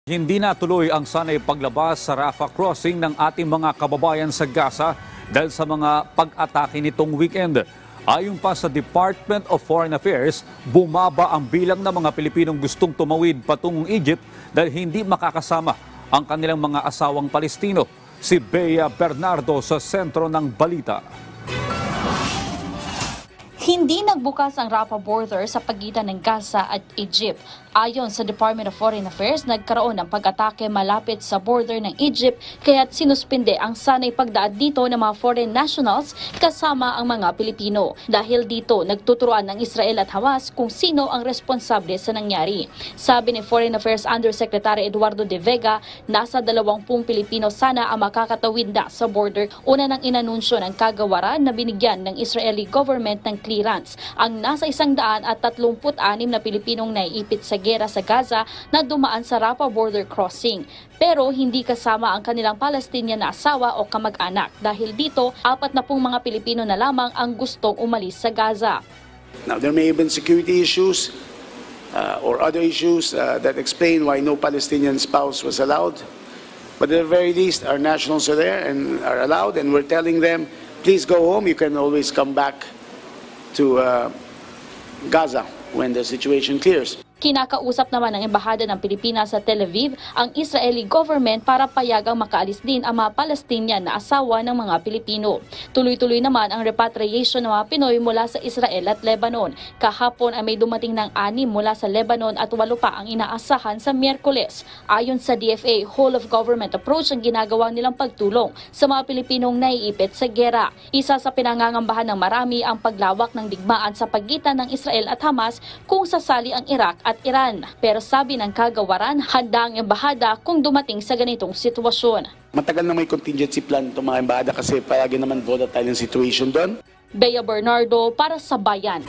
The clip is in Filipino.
Hindi natuloy ang sanay paglabas sa Rafah crossing ng ating mga kababayan sa Gaza dahil sa mga pag-atake nitong weekend. Ayon pa sa Department of Foreign Affairs, bumaba ang bilang ng mga Pilipinong gustong tumawid patungong Egypt dahil hindi makakasama ang kanilang mga asawang Palestino. Si Bea Bernardo sa sentro ng balita. Hindi nagbukas ang Rafah border sa pagitan ng Gaza at Egypt. Ayon sa Department of Foreign Affairs, nagkaroon ng pag-atake malapit sa border ng Egypt kaya't sinuspinde ang sanay pagdaan dito ng mga foreign nationals kasama ang mga Pilipino. Dahil dito, nagtuturuan ng Israel at Hamas kung sino ang responsable sa nangyari. Sabi ni Foreign Affairs Undersecretary Eduardo de Vega, nasa 20 Pilipino sana ang makakatawid na sa border. Una nang inanunsyo ng kagawaran na binigyan ng Israeli government ng clearance ang nasa 136 na Pilipinong naiipit sa gera sa Gaza na dumaan sa Rafah border crossing. Pero hindi kasama ang kanilang Palestinian na asawa o kamag-anak. Dahil dito, 40 mga Pilipino na lamang ang gustong umalis sa Gaza. Now, there may have been security issues or other issues that explain why no Palestinian spouse was allowed. But at the very least, our nationals are there and are allowed, and we're telling them, please go home. You can always come back to Gaza when the situation clears. Kinakausap naman ng Embahada ng Pilipinas sa Tel Aviv ang Israeli government para payagang makaalis din ang mga Palestinian na asawa ng mga Pilipino. Tuloy-tuloy naman ang repatriation ng mga Pinoy mula sa Israel at Lebanon. Kahapon ay may dumating ng 6 mula sa Lebanon at 8 pa ang inaasahan sa Miyerkules. Ayon sa DFA, whole of government approach ang ginagawa nilang pagtulong sa mga Pilipinong naiipit sa gera. Isa sa pinangangambahan ng marami ang paglawak ng digmaan sa pagitan ng Israel at Hamas kung sasali ang Iraq at Iran. Pero sabi ng kagawaran, handa ang embahada kung dumating sa ganitong sitwasyon. Matagal na may contingency plan itong mga embahada kasi palagi naman volatile yung situation doon. Bea Bernardo para sa Bayan.